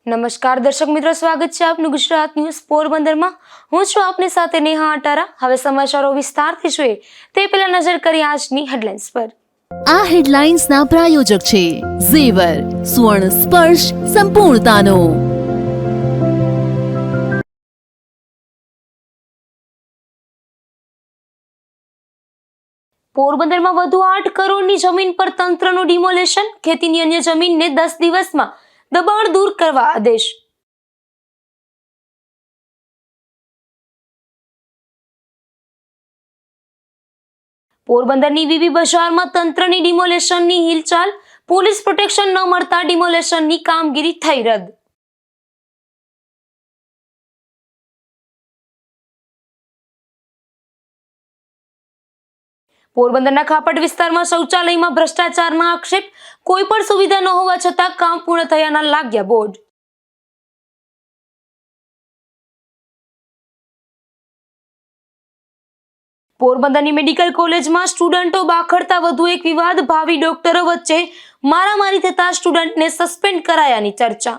નમસ્કાર દર્શક મિત્રો, સ્વાગત છે આપનું ગુજરાત ન્યૂઝ પોરબંદરમાં। હું છું આપની સાથે નેહા અટારા। હવે સમાચારો વિસ્તારથી જોઈએ તે પહેલા નજર કરીએ આજની હેડલાઇન્સ પર। આ હેડલાઇન્સના પ્રાયોજક છે ઝેવર, સ્વર્ણ સ્પર્શ સંપૂર્ણતાનો। પોરબંદરમાં વધુ 8 કરોડની જમીન પર તંત્રનું ડિમોલેશન, ખેતીની અન્ય જમીનને 10 દિવસમાં દબાણ દૂર કરવા આદેશ। પોરબંદરની વીવી બજારમાં તંત્રની ડિમોલેશનની હિલચાલ, પોલીસ પ્રોટેક્શન ન મળતા ડિમોલેશનની કામગીરી થઈ રદ। પોરબંદરના ખાપટ વિસ્તારમાં શૌચાલયમાં ભ્રષ્ટાચારના આક્ષેપ, કોઈ પણ સુવિધા ન હોવા છતાં કામ પૂર્ણ થયાના લાગ્યા બોર્ડ। પોરબંદરની મેડિકલ કોલેજમાં સ્ટુડન્ટો બાખડતા વધુ એક વિવાદ, ભાવિ ડોક્ટરો વચ્ચે મારામારી થતા સ્ટુડન્ટને સસ્પેન્ડ કરાયાની ચર્ચા।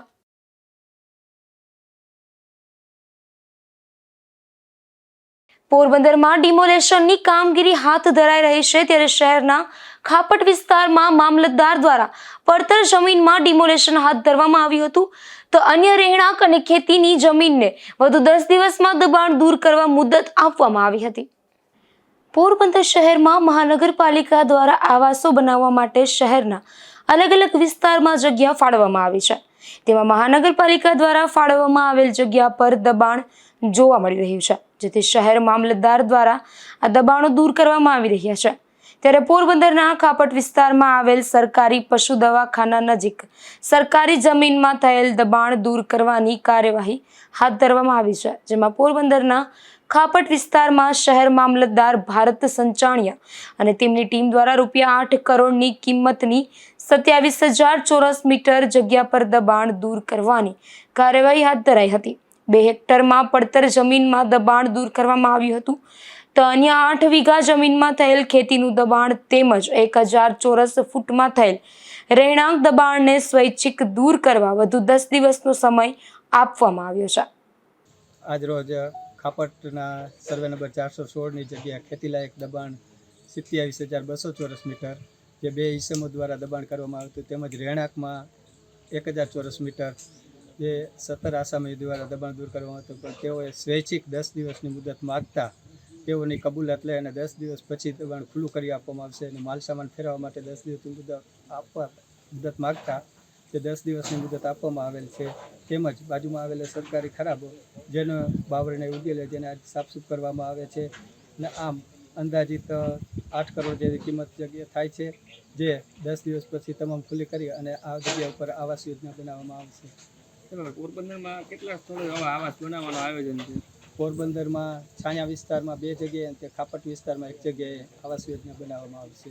પોરબંદરમાં ડિમોલેશનની કામગીરી હાથ ધરાઈ રહી છે, ત્યારે શહેરના ખાપટ વિસ્તારમાં મામલતદાર દ્વારા પડતર જમીનમાં ડિમોલેશન હાથ ધરવામાં આવ્યું હતું, તો અન્ય રહેણાંક અને ખેતીની જમીનને વધુ 10 દિવસમાં દબાણ દૂર કરવા મુદત આપવામાં આવી હતી। પોરબંદર શહેરમાં મહાનગરપાલિકા દ્વારા આવાસો બનાવવા માટે શહેરના અલગ અલગ વિસ્તારમાં જગ્યા ફાળવવામાં આવી છે। તેમાં મહાનગરપાલિકા દ્વારા ફાળવવામાં આવેલ જગ્યા પર દબાણ જોવા મળી રહ્યું છે, જેથી શહેર મામલતદાર દ્વારા આ દબાણો દૂર કરવામાં આવી રહ્યા છે। ત્યારે પોરબંદરના ખાપટ વિસ્તારમાં આવેલ સરકારી પશુ દવાખાના નજીક સરકારી જમીનમાં થયેલ દબાણ દૂર કરવાની કાર્યવાહી હાથ ધરવામાં આવી છે, જેમાં પોરબંદરના ખાપટ વિસ્તારમાં શહેર મામલતદાર ભારત સંચાણિયા અને તેમની ટીમ દ્વારા ₹8 કરોડની કિંમતની 27,000 ચોરસ મીટર જગ્યા પર દબાણ દૂર કરવાની કાર્યવાહી હાથ ધરાઈ હતી। 2 હેક્ટરમાં પડતર જમીનમાં દબાણ દૂર કરવામાં આવ્યું હતું, તો અન્ય 8 વીઘા જમીનમાં થયેલ ખેતીનું દબાણ તેમજ 1,000 ચોરસ ફૂટમાં થયેલ રહેણાંક દબાણને સ્વૈચ્છિક દૂર કરવા વધુ 10 દિવસનો સમય આપવામાં આવ્યો છે। આજરોજ ખાપટના સર્વે નંબર 416ની જગ્યા ખેતીલાયક દબાણ 27,200 ચોરસ મીટર જે 2 ઇસમો દ્વારા દબાણ કરવામાં આવ્યું હતું, તેમજ રહેણાંકમાં 1,000 ચોરસ મીટર જે 17 આસામી દ્વારા દબાણ દૂર કરવામાં હતું, પણ તેઓએ સ્વૈચ્છિક 10 દિવસની મુદત માગતા તેઓની કબૂલાત લઈ અને 10 દિવસ પછી દબાણ ખુલ્લું કરી આપવામાં આવશે અને માલસામાન ફેરવવા માટે 10 દિવસની મુદત માગતા જે 10 દિવસની મુદત આપવામાં આવેલ છે। તેમજ બાજુમાં આવેલા સરકારી ખરાબો જેનો બાવરને ઉગેલે જેને આજ સાફસૂફ કરવામાં આવે છે અને આમ અંદાજિત 8 કરોડ જેવી કિંમત જગ્યા થાય છે, જે 10 દિવસ પછી તમામ ખુલ્લી કરી અને આ જગ્યા ઉપર આવાસ યોજના બનાવવામાં આવશે। પોરબંદરમાં કેટલા સ્થળોએ આવા આવાસ બનાવવાનું આયોજન છે? પોરબંદરમાં છાયા વિસ્તારમાં 2 જગ્યાએ અને ખાપટ વિસ્તારમાં 1 જગ્યાએ આવાસ યોજના બનાવવામાં આવશે।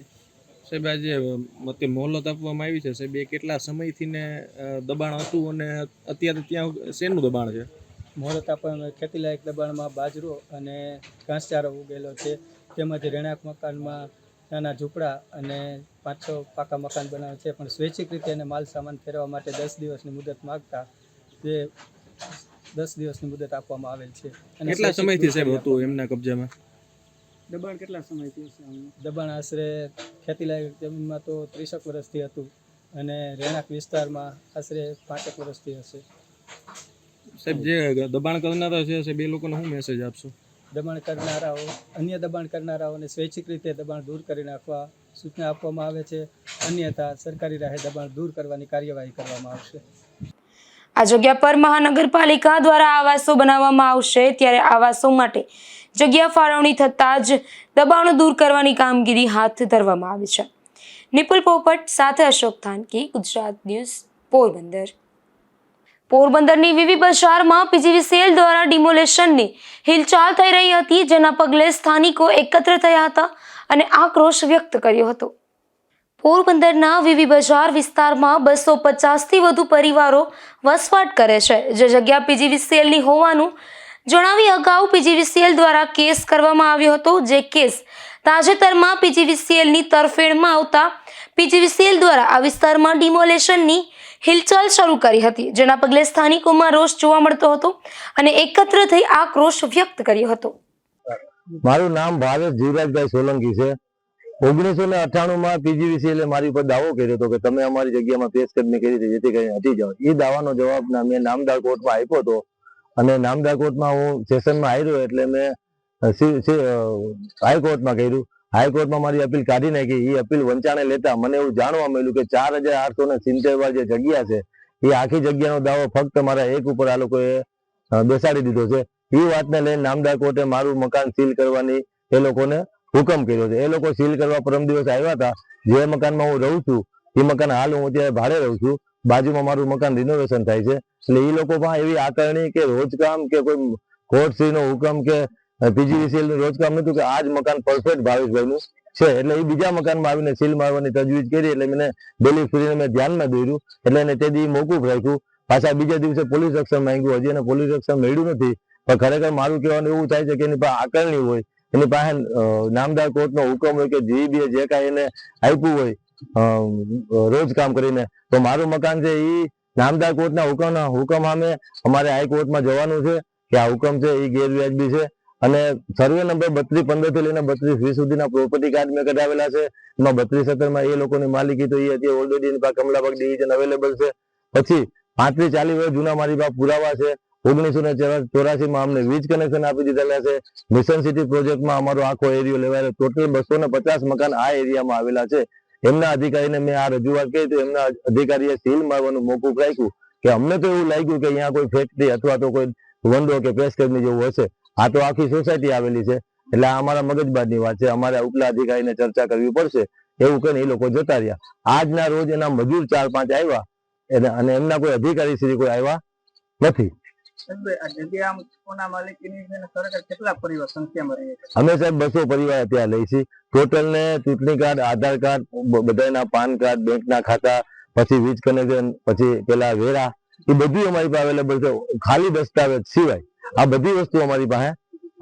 સાહેબ, આજે મોહલત આપવામાં આવી છે, સાહેબ, એ કેટલા સમયથી ને દબાણ હતું અને અત્યારે ત્યાં શેનું દબાણ છે? મોહલત આપવામાં ખેતીલાયક દબાણમાં બાજરો અને ઘાસચારો ઉગેલો છે, તેમજ રહેણાંક મકાનમાં નાના ઝૂંપડા અને 5-6 પાકા મકાન બનાવે છે, પણ સ્વૈચ્છિક રીતે એને માલ સામાન ફેરવવા માટે 10 દિવસની મુદત માગતા જે 10 દિવસની મુદત આપવામાં આવેલ છે। અને કેટલા સમયથી સાહેબ હતું એમના કબજામાં દબાણ? કેટલા સમયથી હશે દબાણ? આશરે ખેતીલાયક જમીનમાં તો 30 વર્ષથી હતું અને રહેણાંક વિસ્તારમાં આશરે 5 વર્ષથી હશે। સાહેબ, જે દબાણ કરનારા છે સાહેબ, એ લોકોને શું મેસેજ આપશો? દબાણ કરનારાઓ અન્ય દબાણ કરનારાઓને સ્વૈચ્છિક રીતે દબાણ દૂર કરી નાખવા સૂચના આપવામાં આવે છે, અન્યથા સરકારી રાહે દબાણ દૂર કરવાની કાર્યવાહી કરવામાં આવશે। આ જગ્યા પર મહાનગરપાલિકા દ્વારા આવાસો બનાવવામાં આવશે, ત્યારે આવાસો માટે જગ્યા ફાળવણી થતાં જ દબાણો દૂર કરવાની કામગીરી હાથ ધરવામાં આવી છે। નિપુલ પોપટ સાથે અશોક થાનકી, ગુજરાત ન્યૂઝ, પોરબંદર। પોરબંદરની વીવી બજારમાં પીજીવીસીએલ દ્વારા ડિમોલેશનની હિલચાલ થઈ રહી હતી, જેના પગલે સ્થાનિકો એકત્ર થયા હતા અને આક્રોશ વ્યક્ત કર્યો હતો। પોરબંદરના વીવી બજાર વિસ્તારમાં 250થી વધુ પરિવારો વસવાટ કરે છે, જે જગ્યા પીજીવીસીએલની હોવાનું જણાવી અગાઉ પીજીવીસીએલ દ્વારા કેસ કરવામાં આવ્યો હતો, જે કેસ તાજેતરમાં પીજીવીસીએલની તરફેણમાં આવતા પીજીવીસીએલ દ્વારા આ વિસ્તારમાં ડિમોલેશનની હિલચાલ શરૂ કરી હતી, જેના પગલે સ્થાનિકોમાં રોષ જોવા મળતો હતો અને એકત્ર થઈ આક્રોશ વ્યક્ત કર્યો હતો. મારું નામ ભાવેશ જીવરાજભાઈ સોલંકી છે. 1998 પીજીવીસીએલે મારી પર દાવો કર્યો હતો કે તમે અમારી જગ્યામાં પેશકદમી કરી હતી જેથી કરીને હટી જાઓ. એ દાવાનો જવાબ મેં નામદાર કોર્ટમાં આપ્યો હતો અને નામદાર કોર્ટમાં હું સેશનમાં આવ્યો એટલે મેં હાઈકોર્ટમાં કર્યું. હાઈકોર્ટમાં મારી અપીલ કાઢી નાખી. એ અપીલ વંચાણે લેતા મને એવું જાણવા મળ્યું કે 4870 જે જગ્યા છે એ આખી જગ્યાનો દાવો ફક્ત મારા એક ઉપર આ લોકોએ બેસાડી દીધો છે. એ વાતને લઈને નામદાર કોર્ટે મારું મકાન સીલ કરવાની એ લોકોને હુકમ કર્યો છે. એ લોકો સીલ કરવા પરમ દિવસ આવ્યા હતા. જે મકાનમાં હું રહું છું એ મકાન હાલ હું અત્યારે ભાડે રહું છું. બાજુમાં મારું મકાન રિનોવેશન થાય છે. એટલે એ લોકો પણ એવી આકારણી કે રોજકામ કે કોઈ કોર્ટ નો હુકમ કે પીજીવીસીએલ નું રોજકામ નતું કે આ જ મકાન પરફેક્ટ ભાવેશભાઈનું છે. એટલે એ બીજા મકાનમાં આવીને સીલ મારવાની તજવીજ કરી. એટલે મને ડેલી ફ્રીને મેં ધ્યાનમાં દોર્યું એટલે એને તે દી મોકૂફ રાખ્યું. પાછા બીજા દિવસે પોલીસ રક્ષણ માંગ્યું. હજી એને પોલીસ રક્ષણ મળ્યું નથી. પણ ખરેખર મારું કહેવાનું એવું થાય છે કે એની પાસે આકારણી હોય, એની પાસે નામદાર કોર્ટનો હુકમ હોય કે જીબીએ જે કાંઈ એને આપ્યું હોય રોજ કામ કરીને, તો મારું મકાન છે એ નામદાર કોર્ટના હુકમ સામે અમારે હાઈકોર્ટમાં જવાનું છે કે આ હુકમ છે એ ગેરવ્યાજબી છે. અને સર્વે નંબર 3215 થી લઈને 3220 સુધીના પ્રોપર્ટી કાર્ડ મેં કઢાવેલા છે. એમાં 3217 એ લોકોની માલિકી તો એ અત્યારે ઓલરેડી એની પાસે કમલાબાગ ડિવિઝન અવેલેબલ છે. પછી 35-40 વર્ષ જૂના મારી પાસે પુરાવા છે. 1984 અમને વીજ કનેક્શન આપી દીધેલા છે. મિશન સિટી પ્રોજેક્ટમાં અમારો આખો એરિયો લેવાયેલો. ટોટલ 250 મકાન આ એરિયામાં આવેલા છે. એમના અધિકારીને મેં આ રજૂઆત કરી તો એમના અધિકારીએ સીલ મારવાનું મોકૂફ રાખ્યું કે અમને તો એવું લાગ્યું કે અહીંયા કોઈ ફેક્ટરી અથવા તો કોઈ વંડો કે પેશકદમી જેવું હશે. આ તો આખી સોસાયટી આવેલી છે. એટલે આ અમારા મગજબાજની વાત છે. અમારે ઉપલા અધિકારીને ચર્ચા કરવી પડશે એવું કહીને એ લોકો જતા રહ્યા. આજના રોજ એના મજૂર 4-5 આવ્યા અને એમના કોઈ અધિકારી શ્રી કોઈ આવ્યા નથી. અમે સાહેબ 200 પરિવાર ત્યાં લઈ છીએ. ટોટલ ને ચૂંટણી કાર્ડ, આધાર કાર્ડ, બધાના પાન કાર્ડ, બેંકના ખાતા, પછી વીજ કનેક્શન, પછી પેલા વેરા, એ બધું અમારી પાસે અવેલેબલ છે. ખાલી દસ્તાવેજ સિવાય આ બધી વસ્તુ અમારી પાસે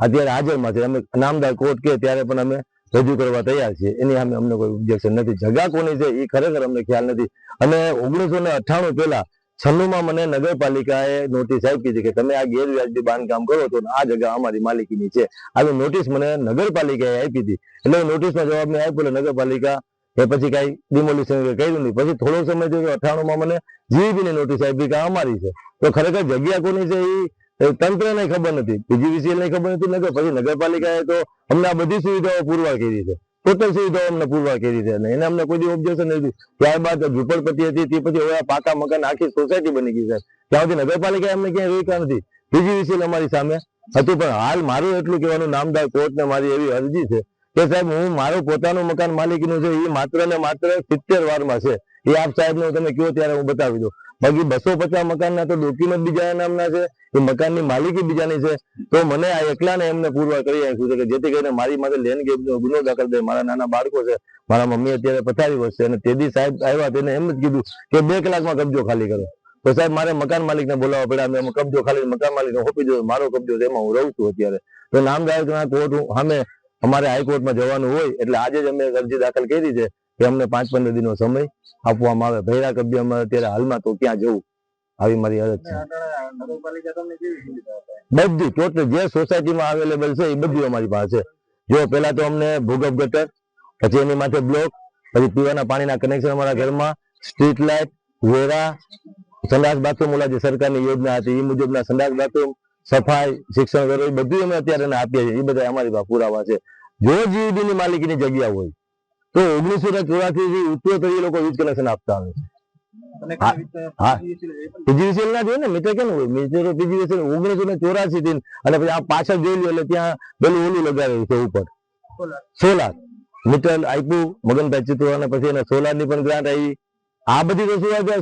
અત્યારે હાજરમાં છે. અમે નામદાર કોર્ટ કે ત્યારે પણ અમે રજૂ કરવા તૈયાર છીએ. એની સામે અમને કોઈ ઓબ્જેક્શન નથી. જગા કોની છે એ ખરેખર અમને ખ્યાલ નથી. અને 1998 પહેલા 96 મને નગરપાલિકાએ નોટિસ આપી હતી કે તમે આ ગેરવ્યાજબી બાંધકામ કરો તો આ જગ્યા અમારી માલિકીની છે. આવી નોટિસ મને નગરપાલિકાએ આપી હતી. એટલે નોટિસનો જવાબ મેં આપ્યો. નગરપાલિકા એ પછી કઈ ડિમોલિશન કર્યું નહીં. પછી થોડો સમય થયો 98 મને જીબીની નોટિસ આપી કે અમારી છે. તો ખરેખર જગ્યા કોની છે એ તંત્રને ખબર નથી, પીજીવીસીએલ ને ખબર નથી. પછી નગરપાલિકાએ તો અમને આ બધી સુવિધાઓ પુરવાર કરી છે. ટોટલ સુવિધાઓ અમને પુરવાર કરી છે અને એને અમને કોઈ ઓબ્જેક્શન નથી. ત્યારબાદ ઝુંપડપટ્ટી હતી તે પછી હવે પાકા મકાન આખી સોસાયટી બની ગઈ છે. ત્યાં સુધી નગરપાલિકા અમને ક્યાંય રોક્યા નથી. પીજીવીસીએલ અમારી સામે હતું. પણ હાલ મારું એટલું કહેવાનું નામદાર કોર્ટને મારી એવી અરજી છે કે સાહેબ હું મારું પોતાનું મકાન માલિકીનું છે એ માત્ર ને માત્ર 70 વારમાં છે. એ આપ સાહેબને તમે કહો ત્યારે હું બતાવી દઉં. બાકી 250 મકાનના તો ડોક્યુમેન્ટ બીજાના નામના છે, એ મકાનની માલિકી બીજાની છે. તો મને આ એકલાને એમને પુરવાર કરી આપ્યું છે કે જેથી કરીને મારી માથે લેન્ડ ગેપનો ગુનો દાખલ થાય. મારા નાના બાળકો છે, મારા મમ્મી અત્યારે 45 વર્ષ છે અને તેદી સાહેબ આવ્યા તેને એમ જ કીધું કે 2 કલાકમાં કબજો ખાલી કરો. તો સાહેબ મારે મકાન માલિકને બોલાવવા પડ્યા. મેં કબજો ખાલી મકાન માલિકને સોંપી દીધો. મારો કબજો એમાં હું રહું છું અત્યારે. તો નામદાર કોર્ટ સામે અમારે હાઈકોર્ટમાં જવાનું હોય એટલે આજે જ અમે અરજી દાખલ કરી છે કે અમને 5-15 દિનનો સમય આપવામાં આવે. ભૈરા કબજે અમારે અત્યારે હાલમાં તો ક્યાં જવું, આવી મારી અરજ છે. બધી ટોટલ જે સોસાયટીમાં અવેલેબલ છે એ બધું અમારી પાસે છે. જો પેલા તો અમને ભૂગર્ભ ગટર, પછી એની માથે બ્લોક, પછી પીવાના પાણીના કનેક્શન અમારા ઘરમાં, સ્ટ્રીટ લાઇટ, વેરા, સંડાસ બાથરૂમ, ઓલા જે સરકારની યોજના હતી એ મુજબના સંડાસ બાથરૂમ, સફાઈ, શિક્ષણ વેરો, એ બધું અમે અત્યારે આપીએ છીએ. એ બધા અમારી પાસે પુરાવા છે. જો જીઈબી ની માલિકીની જગ્યા હોય તો 1984 થી ઉત્તરોત્તર એ લોકો વીજ કનેક્શન આપતા આવે છે. પીજીવીસીએલ ના જોઈએ ને મીટર કેમ હોય? મીટર પીજીવીસીએલ 1984 થી અને પછી આ પાછળ જોઈ લો એટલે ત્યાં પેલું ઓલું લગાવેલું છે ઉપર સોલાર મીટર આપ્યું મગનભાઈ ચિત્રો અને પછી એને સોલાર ની પણ ગ્રાન્ટ આવી. આ બધી તો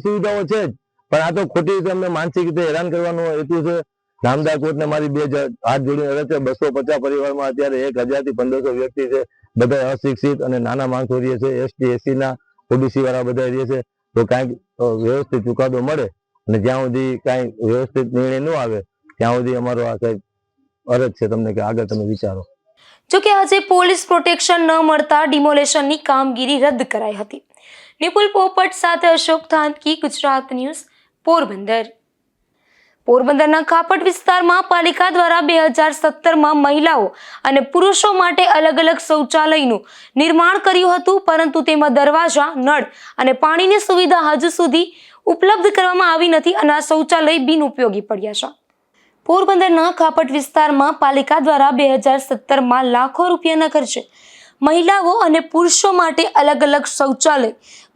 સુવિધાઓ છે જ. પણ આ તો ખોટી રીતે અમને માનસિક રીતે હેરાન કરવાનો હેતુ છે. નામદાર કોર્ટને મારી 2 હાથ જોડીને અરજ છે. 250 પરિવારમાં અત્યારે 1000 થી 1500 વ્યક્તિ છે. બધા અશિક્ષિત અને નાના માણસો રહે છે. એસટી એસી ના ઓબીસી વાળા બધા રહે છે. તો કાંઈક વ્યવસ્થિત ચુકાદો મળે અને જ્યાં સુધી કાંઈ વ્યવસ્થિત નિર્ણય ન આવે ત્યાં સુધી અમારો આ સાહેબ અરજ છે તમને કે આગળ તમે વિચારો. જોકે આજે પોલીસ પ્રોટેક્શન ન મળતા ડિમોલેશનની કામગીરી રદ કરાઈ હતી. નિપુલ પોપટ સાથે અશોક થાનકી, ગુજરાત ન્યૂઝ, પોરબંદર. પોરબંદરના કાપડ વિસ્તારમાં પાલિકા દ્વારા 2017માં મહિલાઓ અને પુરુષો માટે અલગ અલગ શૌચાલયનું નિર્માણ કર્યું હતું, પરંતુ તેમાં દરવાજા, નળ અને પાણીની સુવિધા હજુ સુધી ઉપલબ્ધ કરવામાં આવી નથી અને આ શૌચાલય બિનઉપયોગી પડ્યા છે. પોરબંદરના કાપડ વિસ્તારમાં પાલિકા દ્વારા 2017માં લાખો રૂપિયાના ખર્ચે મહિલાઓ અને પુરુષો માટે અલગ અલગ શૌચાલય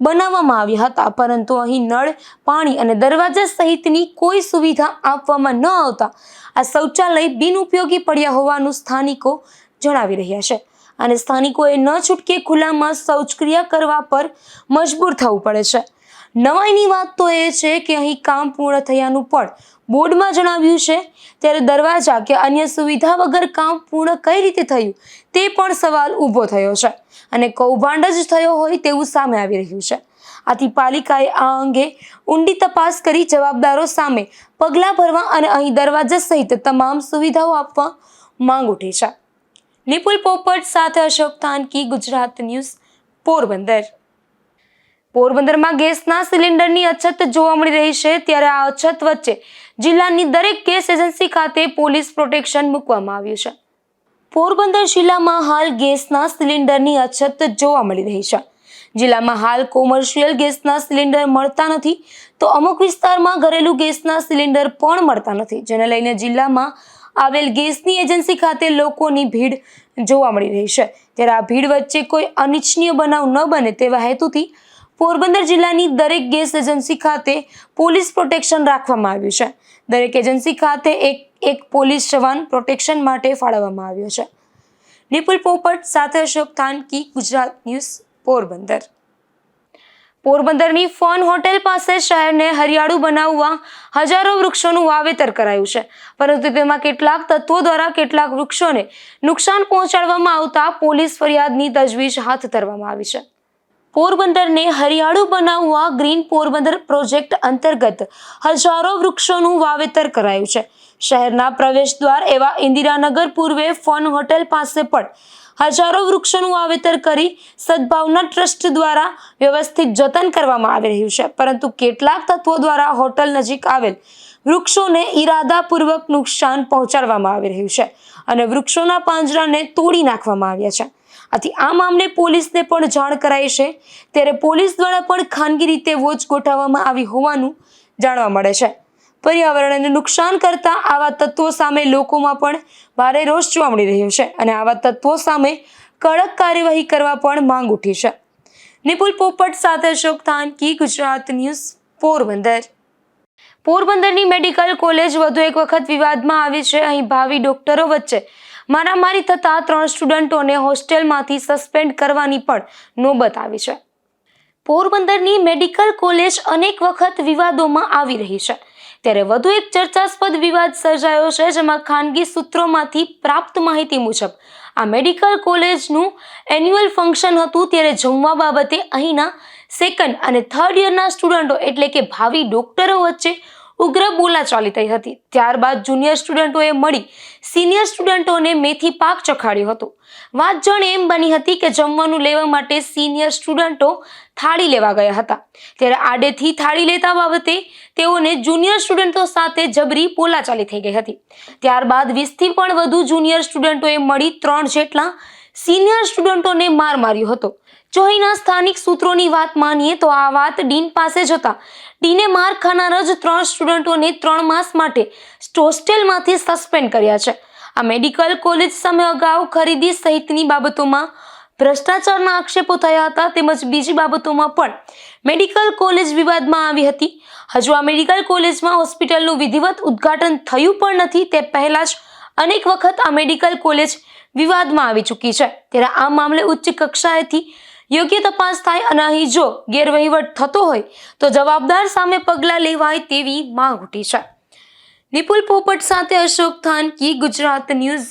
બનાવવામાં આવ્યા હતા, પરંતુ અહીં નળ, પાણી અને દરવાજા સહિતની કોઈ સુવિધા આપવામાં ન આવતા આ શૌચાલય બિનઉપયોગી પડ્યા હોવાનું સ્થાનિકો જણાવી રહ્યા છે અને સ્થાનિકોએ ન છૂટકે ખુલ્લામાં શૌચક્રિયા કરવા પર મજબૂર થવું પડે છે. નવાઈની વાત તો એ છે કે અહીં કામ પૂર્ણ થયાનું પણ બોર્ડમાં જણાવ્યું છે, ત્યારે દરવાજા કે અન્ય સુવિધા વગર કામ પૂર્ણ કઈ રીતે થયું તે પણ સવાલ ઊભો થયો છે અને કૌભાંડ જ થયો હોય તેવું સામે આવી રહ્યું છે. આથી પાલિકાએ આ અંગે ઊંડી તપાસ કરી જવાબદારો સામે પગલાં ભરવા અને અહીં દરવાજા સહિત તમામ સુવિધાઓ આપવા માંગ ઉઠી છે. નિપુલ પોપટ સાથે અશોક થાનકી, ગુજરાત ન્યૂઝ, પોરબંદર. પોરબંદરમાં ગેસના સિલિન્ડરની અછત જોવા મળી રહી છે, ત્યારે આ અછત વચ્ચે જિલ્લાની દરેક ગેસ એજન્સી ખાતે પોલીસ પ્રોટેક્શન મૂકવામાં આવ્યું છે. પોરબંદર જિલ્લામાં હાલ ગેસના સિલિન્ડરની અછત જોવા મળી રહી છે. જિલ્લામાં હાલ કોમર્શિયલ ગેસના સિલિન્ડર મળતા નથી, તો અમુક વિસ્તારમાં ઘરેલું ગેસના સિલિન્ડર પણ મળતા નથી, જેને લઈને જિલ્લામાં આવેલ ગેસની એજન્સી ખાતે લોકોની ભીડ જોવા મળી રહી છે. ત્યારે આ ભીડ વચ્ચે કોઈ અનિચ્છનીય બનાવ ન બને તેવા હેતુથી પોરબંદર જિલ્લાની દરેક ગેસ એજન્સી ખાતે પોલીસ પ્રોટેક્શન રાખવામાં આવ્યું છે. દરેક એજન્સી ખાતે એક પોલીસ જવાન પ્રોટેક્શન માટે ફાળવવામાં આવ્યો છે. નિપુલ પોપટ સાથે અશોક થાનકી, ગુજરાત ન્યૂઝ, પોરબંદર. પોરબંદરની ફન હોટેલ પાસે શહેરને હરિયાળું બનાવવા હજારો વૃક્ષોનું વાવેતર કરાયું છે, પરંતુ તેમાં કેટલાક તત્વો દ્વારા કેટલાક વૃક્ષોને નુકસાન પહોંચાડવામાં આવતા પોલીસ ફરિયાદની તજવીજ હાથ ધરવામાં આવી છે. પોરબંદરને હરિયાળું બનાવવા ગ્રીન પોરબંદર પ્રોજેક્ટ અંતર્ગત હજારો વૃક્ષોનું વાવેતર કરાયું છે. શહેરના પ્રવેશ દ્વાર એવા ઇન્દિરાનગર પૂર્વે ફન હોટેલ પાસે પણ હજારો વૃક્ષોનું વાવેતર કરી સદભાવના ટ્રસ્ટ દ્વારા વ્યવસ્થિત જતન કરવામાં આવી રહ્યું છે, પરંતુ કેટલાક તત્વો દ્વારા હોટલ નજીક આવેલ વૃક્ષોને ઈરાદાપૂર્વક નુકસાન પહોંચાડવામાં આવી રહ્યું છે અને વૃક્ષોના પાંજરાને તોડી નાખવામાં આવ્યા છે. આથી આ મામલે પોલીસને પણ જાણ કરાઈ છે, ત્યારે પોલીસ દ્વારા પણ ખાનગી રીતે વોચ ગોઠવવામાં આવી હોવાનું જાણવા મળે છે. પર્યાવરણને નુકસાન કરતા આવા તત્વો સામે લોકોમાં પણ ભારે રોષ જોવા મળી રહ્યો છે અને આવા તત્વો સામે કડક કાર્યવાહી કરવા પણ માંગ ઉઠી છે. નિપુલ પોપટ સાથે અશોક થાનકી, ગુજરાત ન્યૂઝ, પોરબંદર. પોરબંદરની મેડિકલ કોલેજ વધુ એક વખત વિવાદમાં આવી છે. અહીં ભાવિ ડોક્ટરો વચ્ચે મારામારી થતા 3 સ્ટુડન્ટોને હોસ્ટેલમાંથી સસ્પેન્ડ કરવાની પણ નોબત આવી છે. પોરબંદરની મેડિકલ કોલેજ અનેક વખત વિવાદોમાં આવી રહી છે, ત્યારે વધુ એક ચર્ચાસ્પદ વિવાદ સર્જાયો છે, જેમાં ખાનગી સૂત્રોમાંથી પ્રાપ્ત માહિતી મુજબ આ મેડિકલ કોલેજનું એન્યુઅલ ફંક્શન હતું, ત્યારે જમવા બાબતે અહીંના 2nd અને 3rd યરના સ્ટુડન્ટો એટલે કે ભાવિ ડોક્ટરો વચ્ચે ઉગ્ર બોલાચાલી થઈ હતી. ત્યારબાદ જુનિયર સ્ટુડન્ટોએ મળી સિનિયર સ્ટુડન્ટોને મેથી પાક ચખાડ્યો હતો. વાત જાણે એમ બની હતી કે જમવાનું લેવા માટે સિનિયર સ્ટુડન્ટો થાળી લેવા ગયા હતા, ત્યારે આડેથી થાળી લેતા બાબતે તેઓને જુનિયર સ્ટુડન્ટો સાથે જબરી બોલાચાલી થઈ ગઈ હતી. ત્યારબાદ 20થી પણ વધુ જુનિયર સ્ટુડન્ટોએ મળી 3 જેટલા સિનિયર સ્ટુડન્ટોને માર માર્યો હતો. જો અહીંના સ્થાનિક સૂત્રોની વાત માનીએ તો આ વાત ડીન પાસે જતા ડીને માર ખાનાર જ 3 સ્ટુડન્ટોને 3 માસ માટે હોસ્ટેલમાંથી સસ્પેન્ડ કર્યા છે. આ મેડિકલ કોલેજ સામે અગાઉ ખરીદી સહિતની બાબતોમાં ભ્રષ્ટાચારના આક્ષેપો થયા હતા, તેમજ બીજી બાબતોમાં પણ મેડિકલ કોલેજ વિવાદમાં આવી હતી. હજુ આ મેડિકલ કોલેજમાં હોસ્પિટલનું વિધિવત ઉદ્ઘાટન થયું પણ નથી, તે પહેલા જ અનેક વખત આ મેડિકલ કોલેજ વિવાદમાં આવી ચૂકી છે. ત્યારે આ મામલે ઉચ્ચ કક્ષાએથી યોગ્ય તપાસ થાય અને અહીં જો ગેરવહીવટ થતો હોય તો જવાબદાર સામે પગલાં લેવાય તેવી માંગ ઉઠી છે. નિપુલ પોપટ સાથે અશોક થાનકી, ગુજરાત ન્યૂઝ,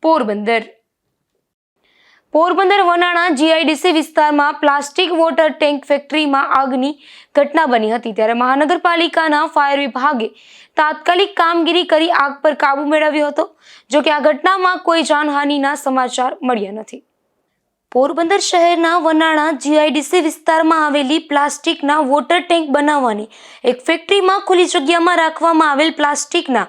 પોરબંદર. પોરબંદર વનાણા જીઆઈડીસી વિસ્તારમાં પ્લાસ્ટિક વોટર ટેન્ક ફેક્ટરીમાં આગની ઘટના બની હતી, ત્યારે મહાનગરપાલિકાના ફાયર વિભાગે તાત્કાલિક કામગીરી કરી આગ પર કાબુ મેળવ્યો હતો. જો કે આ ઘટનામાં કોઈ જાનહાનિના સમાચાર મળ્યા નથી. પોરબંદર શહેરના વનાણા જીઆઈડીસી વિસ્તારમાં આવેલી પ્લાસ્ટિકના વોટર ટેન્ક બનાવવાની એક ફેક્ટરીમાં ખુલ્લી જગ્યામાં રાખવામાં આવેલ પ્લાસ્ટિકના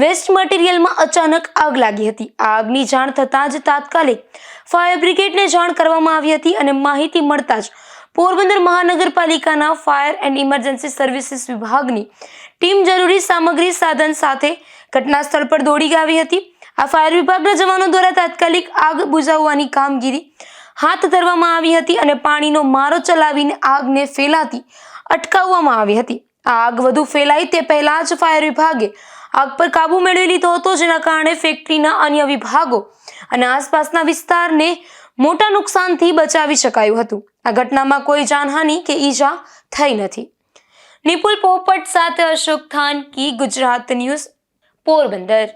વેસ્ટ મટીરિયલમાં અચાનક આગ લાગી હતી. આ આગની જાણ થતાં જ તાત્કાલિક ફાયર બ્રિગેડને જાણ કરવામાં આવી હતી અને માહિતી મળતા જ પોરબંદર મહાનગરપાલિકાના ફાયર એન્ડ ઇમરજન્સી સર્વિસીસ વિભાગની ટીમ જરૂરી સામગ્રી સાધન સાથે ઘટના સ્થળ પર દોડી આવી હતી. આ ફાયર વિભાગના જવાનો દ્વારા તાત્કાલિક આગ બુઝાવવાની કામગીરી હાથ ધરવામાં આવી હતી અને પાણીનો મારો ચલાવીને આગને ફેલાતી અટકાવવામાં આવી હતી. આ આગ વધુ ફેલાય તે પહેલા જ ફાયર વિભાગે આગ પર કાબુ મેળવી લીધો હતો, જેના કારણે ફેક્ટરીના અન્ય વિભાગો અને આસપાસના વિસ્તારને મોટા નુકસાનથી બચાવી શકાયું હતું. આ ઘટનામાં કોઈ જાનહાનિ કે ઈજા થઈ નથી. નિપુલ પોપટ સાથે અશોક થાનકી, ગુજરાત ન્યૂઝ, પોરબંદર.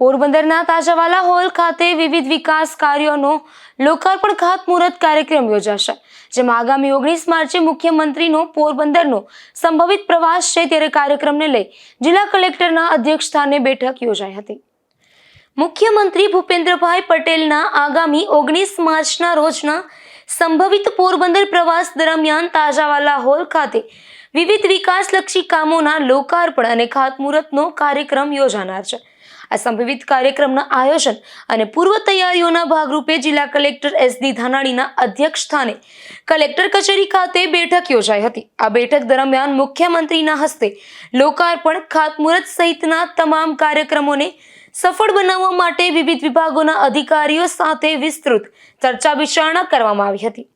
પોરબંદરના તાજાવાલા હોલ ખાતે વિવિધ વિકાસ કાર્યોનો લોકાર્પણ ખાતમુહૂર્ત કાર્યક્રમ યોજાશે, જેમાં આગામી 19 માર્ચે મુખ્યમંત્રીનો પોરબંદરનો સંભવિત પ્રવાસ છે, ત્યારે કાર્યક્રમને લઈ જિલ્લા કલેક્ટરના અધ્યક્ષસ્થાને બેઠક યોજાઈ હતી. મુખ્યમંત્રી ભૂપેન્દ્રભાઈ પટેલના આગામી 19 માર્ચના રોજના સંભવિત પોરબંદર પ્રવાસ દરમિયાન તાજાવાલા હોલ ખાતે વિવિધ વિકાસલક્ષી કામોના લોકાર્પણ અને ખાતમુહૂર્તનો કાર્યક્રમ યોજાનાર છે. આ સંભવિત કાર્યક્રમના આયોજન અને પૂર્વ તૈયારીઓના ભાગરૂપે જિલ્લા કલેક્ટર SD ધાનાણીના અધ્યક્ષસ્થાને કલેક્ટર કચેરી ખાતે બેઠક યોજાઈ હતી. આ બેઠક દરમિયાન મુખ્યમંત્રીના હસ્તે લોકાર્પણ, ખાતમુહૂર્ત સહિતના તમામ કાર્યક્રમોને સફળ બનાવવા માટે વિવિધ વિભાગોના અધિકારીઓ સાથે વિસ્તૃત ચર્ચા વિચારણા કરવામાં આવી હતી.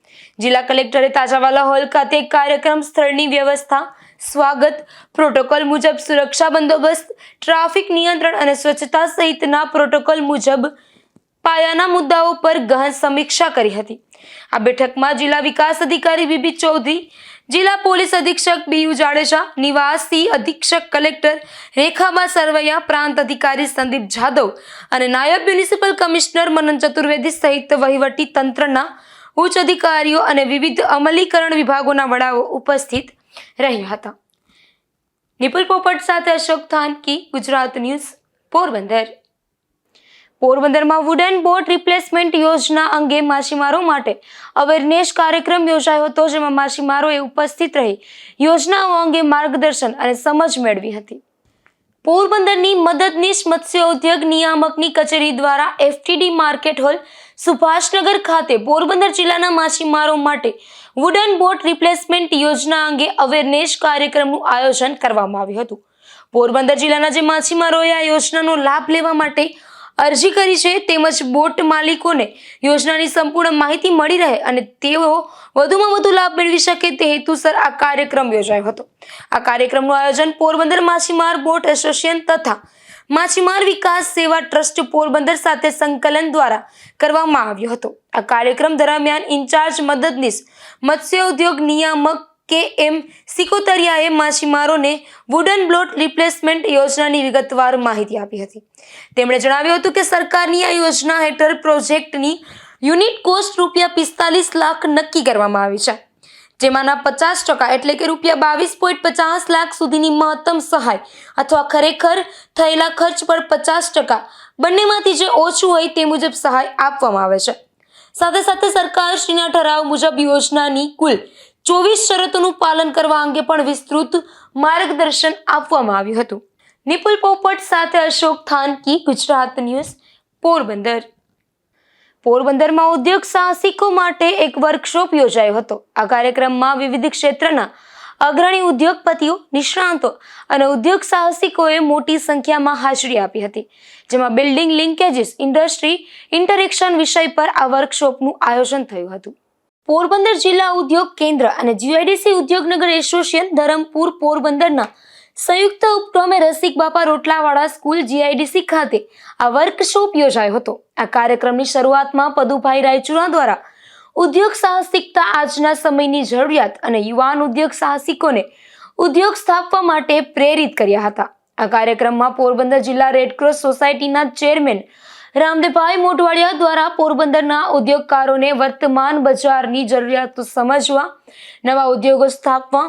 જિલ્લા કલેક્ટરે તાજાવાલા હોલ ખાતે કાર્યક્રમ સ્થળની વ્યવસ્થા, સ્વાગત, પ્રોટોકોલ મુજબ સુરક્ષા બંદોબસ્ત, ટ્રાફિક નિયંત્રણ અને સ્વચ્છતા સહિતના પ્રોટોકોલ મુજબ પાયાના મુદ્દાઓ પર ગહન સમીક્ષા કરી હતી. આ બેઠકમાં જિલ્લા વિકાસ અધિકારી બીબી ચૌધરી, જિલ્લા પોલીસ અધિક્ષક BU જાડેજા, નિવાસી અધિક્ષક કલેક્ટર રેખાબા સરવૈયા, પ્રાંત અધિકારી સંદીપ જાદવ અને નાયબ મ્યુનિસિપલ કમિશનર મનન ચતુર્વેદી સહિત વહીવટી તંત્રના ઉચ્ચ અધિકારીઓ અને વિવિધ અમલીકરણ વિભાગોના વડાઓ ઉપસ્થિત રહ્યા હતા. નિપુલ પોપટ સાથે અશોક થાનકી, ગુજરાત ન્યૂઝ, પોરબંદર. પોરબંદરમાં વુડન બોટ રિપ્લેસમેન્ટ યોજના અંગે માછીમારો માટે અવેરનેસ કાર્યક્રમ યોજાયો હતો, જેમાં માછીમારોએ ઉપસ્થિત રહી યોજનાઓ અંગે માર્ગદર્શન અને સમજ મેળવી હતી. પોરબંદરની મદદનીશ મત્સ્ય ઉદ્યોગ નિયામકની કચેરી દ્વારા FTD માર્કેટ હોલ, સુભાષનગર ખાતે પોરબંદર જિલ્લાના માછીમારો માટે વુડન બોટ રિપ્લેસમેન્ટ યોજના અંગે અવેરનેસ કાર્યક્રમનું આયોજન કરવામાં આવ્યું હતું. પોરબંદર જિલ્લાના જે માછીમારોએ આ યોજનાનો લાભ લેવા માટે અરજી કરી છે, તેમજ બોટ માલિકોને યોજનાની સંપૂર્ણ માહિતી મળી રહે અને તેઓ વધુમાં વધુ લાભ મેળવી શકે તે હેતુસર આ કાર્યક્રમ યોજાયો હતો. આ કાર્યક્રમનું આયોજન પોરબંદર માછીમાર બોટ એસોસિએશન તથા માછીમાર વિકાસ સેવા ટ્રસ્ટ પોરબંદર સાથે સંકલન દ્વારા કરવામાં આવ્યો હતો. આ કાર્યક્રમ દરમિયાન ઇન્ચાર્જ મદદનીશ મત્સ્ય ઉદ્યોગ નિયામક KM સિકોતરિયાએ માછીમારોને વુડન બોટ રિપ્લેસમેન્ટ યોજનાની વિગતવાર માહિતી આપી હતી. તેમણે જણાવ્યું હતું કે સરકારની આ યોજના હેઠળ પ્રોજેક્ટની યુનિટ કોસ્ટ ₹45 લાખ નક્કી કરવામાં આવી છે, જેમાંના 50% એટલે કે ₹22.50 લાખ સુધીની મહત્તમ સહાય અથવા ખરેખર થયેલા ખર્ચ પર 50% બંનેમાંથી જે ઓછું હોય તે મુજબ સહાય આપવામાં આવે છે. સાથે સાથે સરકારશ્રીના ઠરાવ મુજબ યોજનાની કુલ 24 શરતોનું પાલન કરવા અંગે પણ વિસ્તૃત માર્ગદર્શન આપવામાં આવ્યું હતું. નિપુલ પોપટ સાથે અશોક થાનકી, ગુજરાત ન્યૂઝ, પોરબંદર. પોરબંદરમાં ઉદ્યોગ સાહસિકો માટે એક વર્કશોપ યોજાયો હતો. આ કાર્યક્રમમાં વિવિધ ક્ષેત્રના અગ્રણી ઉદ્યોગપતિઓ, નિષ્ણાંતો અને ઉદ્યોગ સાહસિકોએ મોટી સંખ્યામાં હાજરી આપી હતી, જેમાં બિલ્ડિંગ લિંકેજીસ ઇન્ડસ્ટ્રી ઇન્ટરેક્શન વિષય પર આ વર્કશોપનું આયોજન થયું હતું. પોરબંદર જિલ્લા ઉદ્યોગ કેન્દ્ર અને GIDC ઉદ્યોગનગર એસોસિએશન ધરમપુર પોરબંદરના સંયુક્ત ઉપક્રમે રસિક બાપા રોટલાવાળા સ્કૂલ GIDC ખાતે આ વર્કશોપ યોજાયો હતો. આ કાર્યક્રમની શરૂઆતમાં પદુભાઈ રાયચુરા દ્વારા ઉદ્યોગ સાહસિકતા આજના સમયની જરૂરિયાત અને યુવાન ઉદ્યોગ સાહસિકોને ઉદ્યોગ સ્થાપવા માટે પ્રેરિત કર્યા હતા. આ કાર્યક્રમમાં પોરબંદર જિલ્લા રેડક્રોસ સોસાયટીના ચેરમેન રામદેવભાઈ મોઢવાડિયા દ્વારા પોરબંદરના ઉદ્યોગકારોને વર્તમાન બજારની જરૂરિયાતો સમજવા, નવા ઉદ્યોગો સ્થાપવા,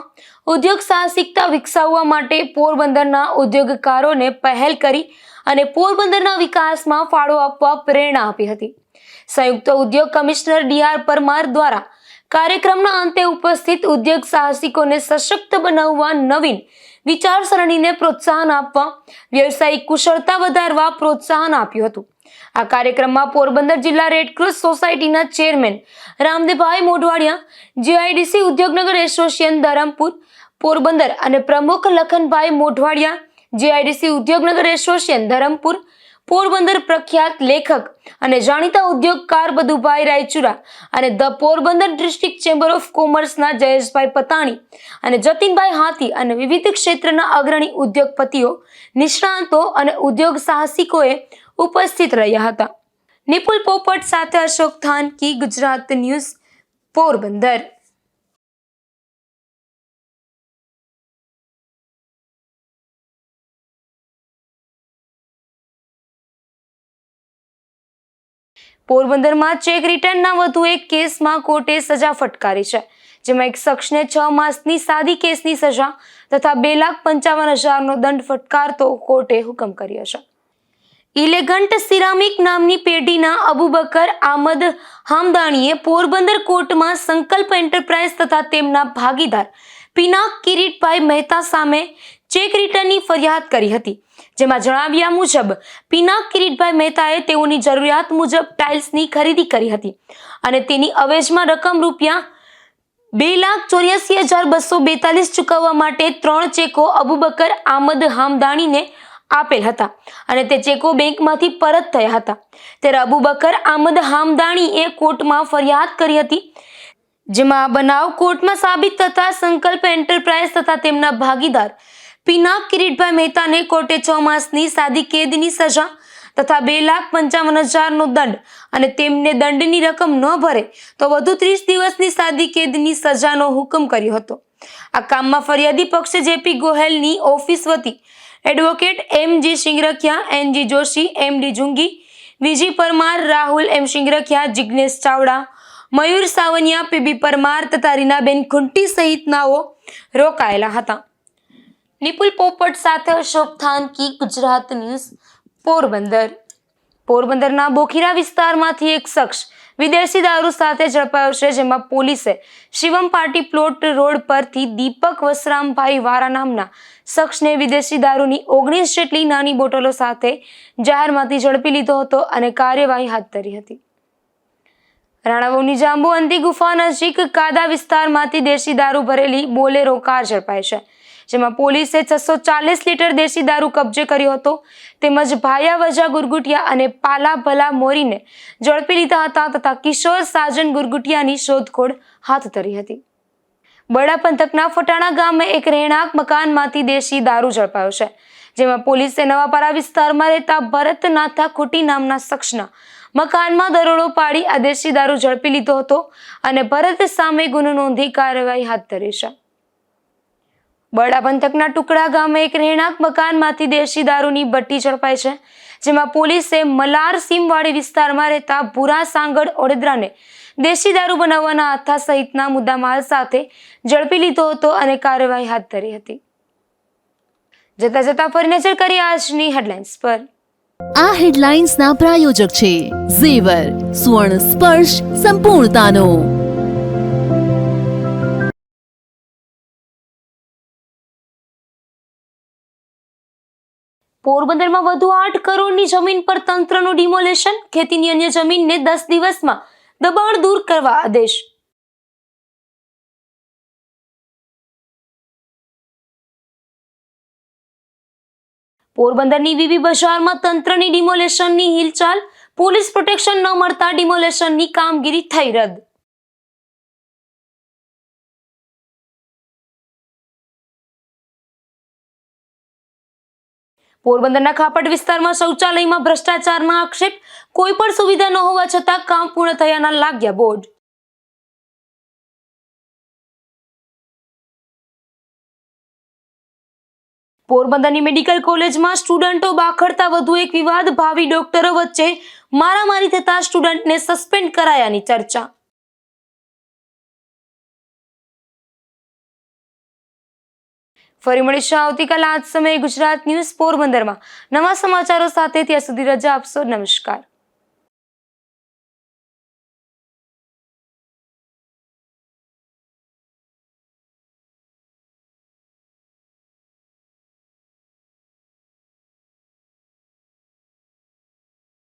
ઉદ્યોગ સાહસિકતા વિકસાવવા માટે પોરબંદરના ઉદ્યોગકારોને પહેલ કરી અને પોરબંદરના વિકાસમાં ફાળો આપવા પ્રેરણા આપી હતી. સંયુક્ત ઉદ્યોગ કમિશનર ડી.આર. પરમાર દ્વારા કાર્યક્રમના અંતે ઉપસ્થિત ઉદ્યોગ સાહસિકોને સશક્ત બનાવવા, નવીન વિચારસરણીને પ્રોત્સાહન આપવા, વ્યવસાયિક કુશળતા વધારવા પ્રોત્સાહન આપ્યું હતું. આ કાર્યક્રમમાં પોરબંદર જિલ્લા રેડક્રોસ સોસાયટીના chairman Ramdevbhai Modhwadia, GIDC Udyognagar association Dharampur Porbandar અને પ્રમુખ લખનભાઈ મોઢવાડિયા, જીઆઈડીસી ઉદ્યોગનગર એસોસિએશન ધરમપુર પોરબંદર પ્રખ્યાત લેખક અને જાણીતા ઉદ્યોગકાર બદુભાઈ રાયચુરા અને the Porbandar district chamber of કોમર્સના જયેશભાઈ પતાણી અને જતીનભાઈ હાથી અને વિવિધ ક્ષેત્રના અગ્રણી ઉદ્યોગપતિઓ, નિષ્ણાંતો અને ઉદ્યોગ સાહસિકોએ ઉપસ્થિત રહ્યા હતા. નિપુલ પોપટ સાથે અશોક થાનકી, ગુજરાત ન્યૂઝ, પોરબંદર. પોરબંદરમાં ચેક રિટર્નના વધુ એક કેસમાં કોર્ટે સજા ફટકારી છે, જેમાં એક શખ્સને 6 માસની સાદી કેસની સજા તથા 2,55,000નો દંડ ફટકારતો કોર્ટે હુકમ કર્યો છે. ઇલેગન્ટ સિરામિક નામની પેઢીના અબુબકર આમદ હામદાણીએ પોરબંદર કોર્ટમાં સંકલ્પ એન્ટરપ્રાઇઝ તથા તેમના ભાગીદાર પિનાક કિરીટભાઈ મહેતા સામે ચેક રિટર્નની ફરિયાદ કરી હતી, જેમાં જણાવ્યા મુજબ પિનાક કિરીટભાઈ મહેતાએ તેઓની જરૂરિયાત મુજબ ટાઇલ્સની ખરીદી કરી હતી અને તેની અવેજમાં રકમ રૂપિયા 2,84,242 ચૂકવવા માટે 3 ચેકો અબુબકર આમદ હામદાણીને આપેલ હતા અને તે ચેકો બેંકમાંથી પરત થયા હતા. ત્યારે અબુબકર આમદ હામદાણીએ કોર્ટમાં ફરિયાદ કરી હતી, જેમાં આ બનાવ કોર્ટમાં સાબિત થતા સંકલ્પ એન્ટરપ્રાઇઝ તથા તેમના ભાગીદાર પિનાક કિરીટભાઈ મહેતાને કોર્ટે 6 માસની સાદી કેદની સજા તથા 2,55,000નો દંડ અને તેમને દંડની રકમ ન ભરે તો વધુ 30 દિવસની સાદી કેદની સજાનો હુકમ કર્યો હતો. આ કામમાં ફરિયાદી પક્ષે જેપી ગોહેલની ઓફિસ વતી એડવોકેટ એમ.જી. શિંગરખિયા, એન.જી. જોશી, એમ.ડી. જુંગી, વી.જી. પરમાર, રાહુલ એમ. શિંગરખિયા, જિગ્નેશ ચાવડા, મયુર સાવનિયા, પી.બી. પરમાર તથા રીનાબેન ખુંટી સહિતનાઓ રોકાયેલા હતા. નિપુલ પોપટ સાથે અશોક થાનકી, ગુજરાત ન્યૂઝ, પોરબંદર. પોરબંદરના બોખીરા વિસ્તારમાંથી એક શખ્સ વિદેશી દારૂ સાથે ઝડપાયો છે, જેમાં પોલીસે શિવમ પાર્ટી પ્લોટ રોડ પરથી દીપક વસરામભાઈ વારા નામના શખ્સને વિદેશી દારૂની 19 જેટલી નાની બોટલો સાથે જાહેરમાંથી ઝડપી લીધો હતો અને કાર્યવાહી હાથ ધરી હતી. રાણાવાવની જાંબુઅંતી ગુફા નજીક કાદા વિસ્તારમાંથી દેશી દારૂ ભરેલી બોલેરો કાર ઝડપાઈ છે, જેમાં પોલીસે 640 લીટર દેશી દારૂ કબજે કર્યો હતો, તેમજ ભાયા વજા ગુરગુટિયા અને પાલા ભલા મોરીને ઝડપી લીધા હતા તથા કિશોર સાજન ગુરગુટિયાની શોધખોળ હાથ ધરી હતી. બરડા પંથકના ફટાણા ગામે એક રહેણાંક મકાનમાંથી દેશી દારૂ ઝડપાયો છે, જેમાં પોલીસે નવાપારા વિસ્તારમાં રહેતા ભરત નાથા ખુટી નામના શખ્સના મકાનમાં દરોડો પાડી આ દેશી દારૂ ઝડપી લીધો હતો અને ભરત સામે ગુનો નોંધી કાર્યવાહી હાથ ધરી છે. બરડા પંથકના ટુકડા ગામે એક રહેણાંક મકાનમાંથી દેશી દારૂની ભટ્ટી ઝડપાઈ છે, જેમાં પોલીસે મલાર સીમવાડી વિસ્તારમાં રહેતા ભૂરા સાંગડ ઓડેદરાને દેશી દારૂ બનાવવાના હાથા સહિતના મુદ્દામાલ સાથે ઝડપી લીધો હતો અને કાર્યવાહી હાથ ધરી હતી. જતા ફરી નજર કરીએ આજની હેડલાઇન્સ પર. આ હેડલાઇન્સના પ્રાયોજક છે ઝેવર, સુવર્ણ સ્પર્શ સંપૂર્ણતાનો. પોરબંદરમાં વધુ 8 કરોડની જમીન પર તંત્રનું ડિમોલેશન, ખેતીની અન્ય જમીનને 10 દિવસમાં દબાણ દૂર કરવા આદેશ. પોરબંદરની વીવી બજારમાં તંત્રની ડિમોલેશનની હિલચાલ, પોલીસ પ્રોટેક્શન ન મળતા ડિમોલેશનની કામગીરી થઈ રદ. પોરબંદરના ખાપટ વિસ્તારમાં શૌચાલયમાં ભ્રષ્ટાચારના આક્ષેપ, કોઈ પણ સુવિધા ન હોવા છતાં કામ પૂર્ણ થયાના લાગ્યા બોર્ડ. પોરબંદરની મેડિકલ કોલેજમાં સ્ટુડન્ટો બાખડતા વધુ એક વિવાદ, ભાવિ ડોક્ટરો વચ્ચે મારામારી થતા સ્ટુડન્ટને સસ્પેન્ડ કરાયાની ચર્ચા. ફરી મળીશું આવતીકાલે આ જ સમયે ગુજરાત ન્યૂઝ પોરબંદરમાં નવા સમાચારો સાથે. ત્યાં સુધી રજા આપશો. નમસ્કાર.